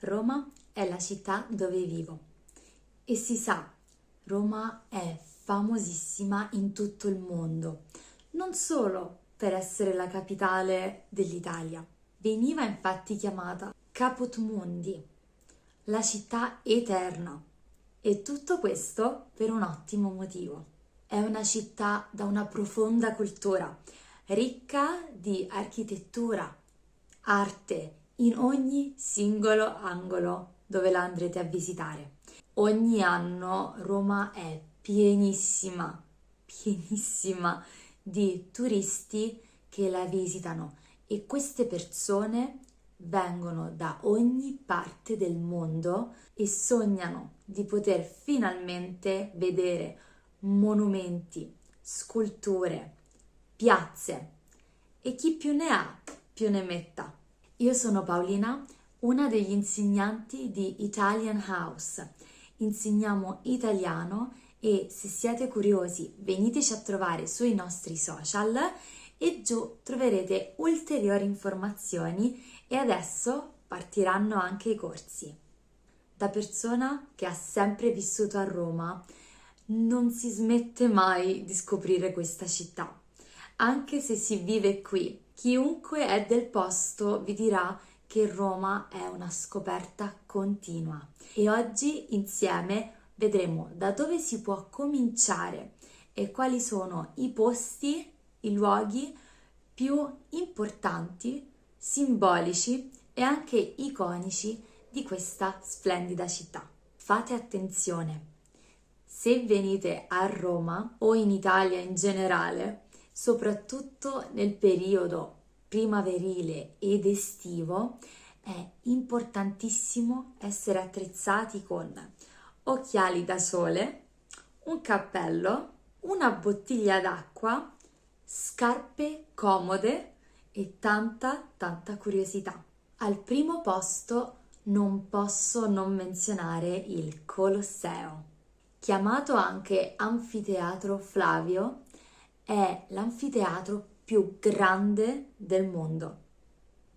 Roma è la città dove vivo e si sa, Roma è famosissima in tutto il mondo, non solo per essere la capitale dell'Italia. Veniva infatti chiamata Caput Mundi, la città eterna, e tutto questo per un ottimo motivo. È una città da una profonda cultura, ricca di architettura, arte in ogni singolo angolo dove la andrete a visitare. Ogni anno Roma è pienissima di turisti che la visitano e queste persone vengono da ogni parte del mondo e sognano di poter finalmente vedere monumenti, sculture, piazze e chi più ne ha più ne metta. Io sono Paolina, una degli insegnanti di Italian House. Insegniamo italiano e se siete curiosi veniteci a trovare sui nostri social e giù troverete ulteriori informazioni e adesso partiranno anche i corsi. Da persona che ha sempre vissuto a Roma, non si smette mai di scoprire questa città. Anche se si vive qui, chiunque è del posto vi dirà che Roma è una scoperta continua. E oggi insieme vedremo da dove si può cominciare e quali sono i posti, i luoghi più importanti, simbolici e anche iconici di questa splendida città. Fate attenzione, se venite a Roma o in Italia in generale, soprattutto nel periodo primaverile ed estivo, è importantissimo essere attrezzati con occhiali da sole, un cappello, una bottiglia d'acqua, scarpe comode e tanta curiosità. Al primo posto non posso non menzionare il Colosseo. Chiamato anche Anfiteatro Flavio, è l'anfiteatro più grande del mondo.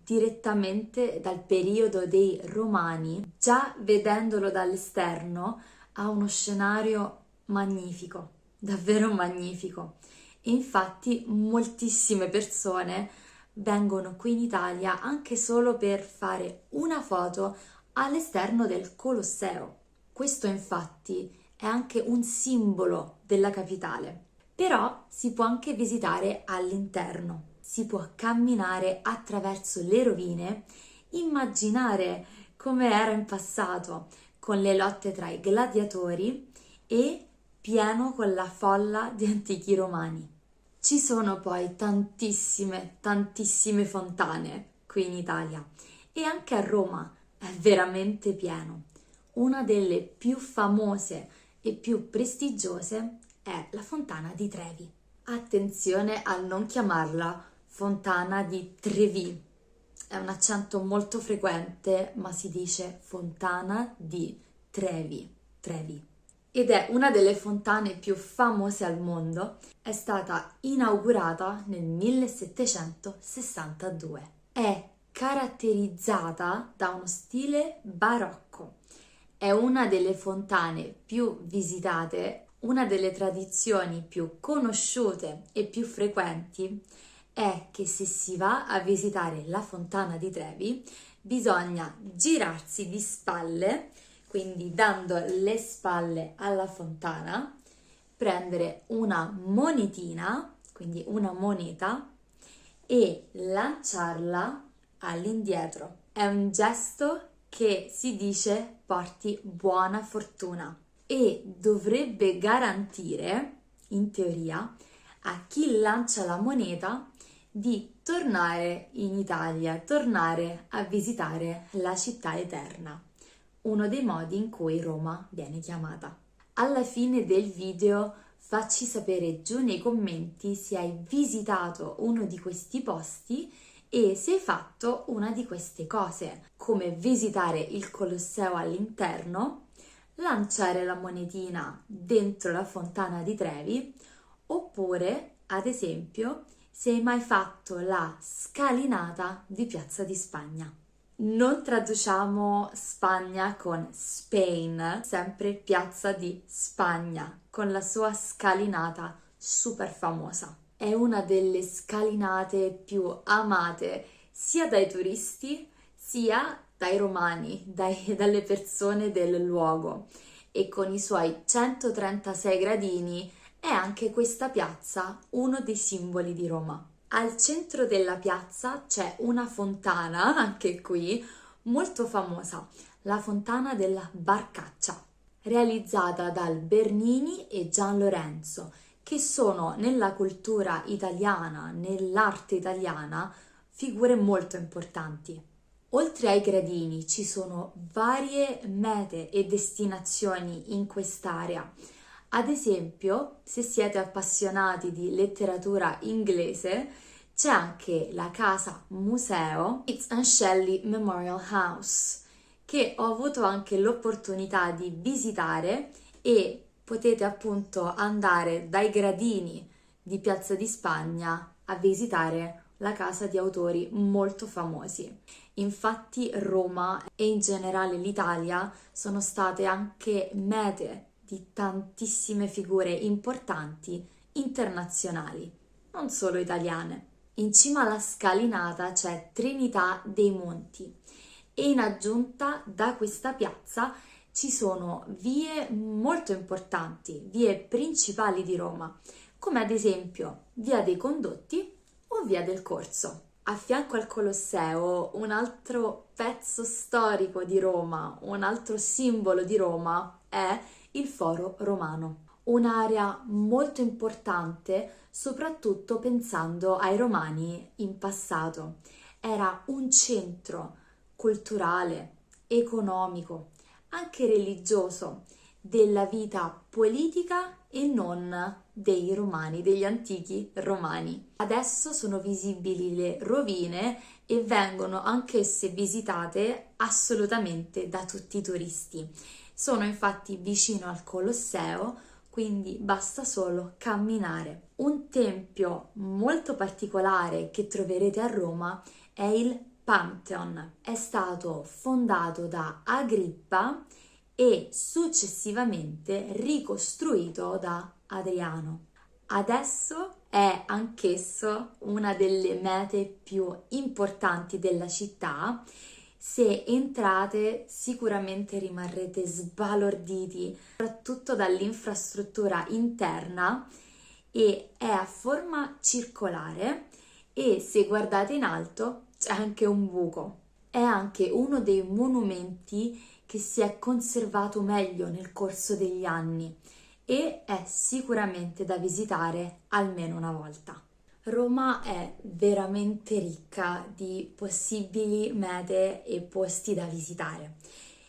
Direttamente dal periodo dei Romani, già vedendolo dall'esterno, ha uno scenario magnifico, davvero magnifico. E infatti moltissime persone vengono qui in Italia anche solo per fare una foto all'esterno del Colosseo. Questo infatti è anche un simbolo della capitale. Però si può anche visitare all'interno, si può camminare attraverso le rovine, immaginare come era in passato con le lotte tra i gladiatori e pieno con la folla di antichi romani. Ci sono poi tantissime fontane qui in Italia e anche a Roma è veramente pieno. Una delle più famose e più prestigiose è la Fontana di Trevi. Attenzione a non chiamarla Fontana di Trevi, è un accento molto frequente, ma si dice Fontana di Trevi. Ed è una delle fontane più famose al mondo, è stata inaugurata nel 1762. È caratterizzata da uno stile barocco. È una delle fontane più visitate, una delle tradizioni più conosciute e più frequenti è che se si va a visitare la Fontana di Trevi bisogna girarsi di spalle, quindi dando le spalle alla fontana, prendere una monetina, quindi una moneta, e lanciarla all'indietro. È un gesto che si dice porti buona fortuna e dovrebbe garantire, in teoria, a chi lancia la moneta di tornare in Italia, tornare a visitare la città eterna, uno dei modi in cui Roma viene chiamata. Alla fine del video facci sapere giù nei commenti se hai visitato uno di questi posti e se hai fatto una di queste cose, come visitare il Colosseo all'interno, lanciare la monetina dentro la Fontana di Trevi, oppure, ad esempio, se hai mai fatto la scalinata di Piazza di Spagna. Non traduciamo Spagna con Spain, sempre Piazza di Spagna, con la sua scalinata super famosa. È una delle scalinate più amate sia dai turisti sia dai romani, dalle persone del luogo. E con i suoi 136 gradini è anche questa piazza uno dei simboli di Roma. Al centro della piazza c'è una fontana, anche qui, molto famosa, la fontana della Barcaccia, realizzata dal Bernini e Gian Lorenzo, che sono nella cultura italiana, nell'arte italiana, figure molto importanti. Oltre ai gradini ci sono varie mete e destinazioni in quest'area. Ad esempio, se siete appassionati di letteratura inglese, c'è anche la casa museo Keats and Shelley Memorial House, che ho avuto anche l'opportunità di visitare e potete appunto andare dai gradini di Piazza di Spagna a visitare la casa di autori molto famosi. Infatti Roma e in generale l'Italia sono state anche mete di tantissime figure importanti internazionali, non solo italiane. In cima alla scalinata c'è Trinità dei Monti e in aggiunta da questa piazza ci sono vie molto importanti, vie principali di Roma, come ad esempio Via dei Condotti o Via del Corso. A fianco al Colosseo, un altro pezzo storico di Roma, un altro simbolo di Roma è il Foro Romano, un'area molto importante soprattutto pensando ai romani in passato. Era un centro culturale, economico, anche religioso della vita politica e non dei romani, degli antichi romani. Adesso sono visibili le rovine e vengono anch'esse visitate assolutamente da tutti i turisti. Sono infatti vicino al Colosseo, quindi basta solo camminare. Un tempio molto particolare che troverete a Roma è il Pantheon. È stato fondato da Agrippa e successivamente ricostruito da Adriano. Adesso è anch'esso una delle mete più importanti della città. Se entrate sicuramente rimarrete sbalorditi, soprattutto dall'infrastruttura interna, e è a forma circolare e se guardate in alto c'è anche un buco. È anche uno dei monumenti che si è conservato meglio nel corso degli anni e è sicuramente da visitare almeno una volta. Roma è veramente ricca di possibili mete e posti da visitare.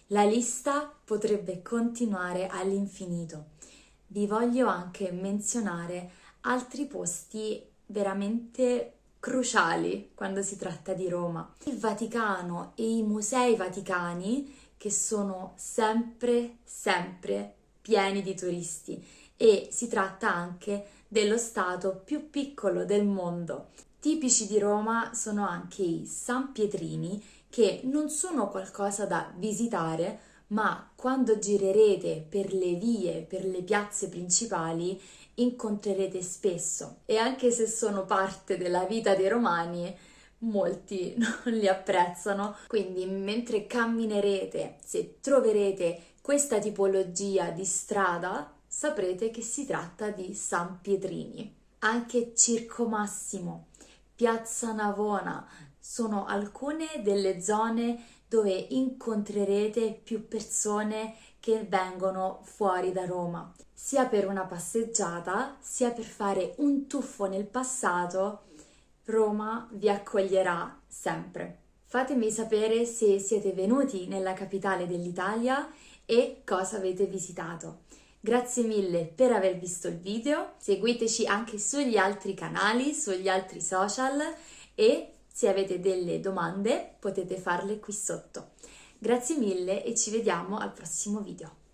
La lista potrebbe continuare all'infinito. Vi voglio anche menzionare altri posti veramente cruciali quando si tratta di Roma. Il Vaticano e i musei vaticani, che sono sempre pieni di turisti, e si tratta anche dello stato più piccolo del mondo. Tipici di Roma sono anche i San Pietrini, che non sono qualcosa da visitare, ma quando girerete per le vie, per le piazze principali, incontrerete spesso. E anche se sono parte della vita dei romani, molti non li apprezzano. Quindi mentre camminerete, se troverete questa tipologia di strada, saprete che si tratta di San Pietrini. Anche Circo Massimo, Piazza Navona sono alcune delle zone dove incontrerete più persone che vengono fuori da Roma, sia per una passeggiata, sia per fare un tuffo nel passato. Roma vi accoglierà sempre. Fatemi sapere se siete venuti nella capitale dell'Italia e cosa avete visitato. Grazie mille per aver visto il video, seguiteci anche sugli altri canali, sugli altri social e se avete delle domande potete farle qui sotto. Grazie mille e ci vediamo al prossimo video.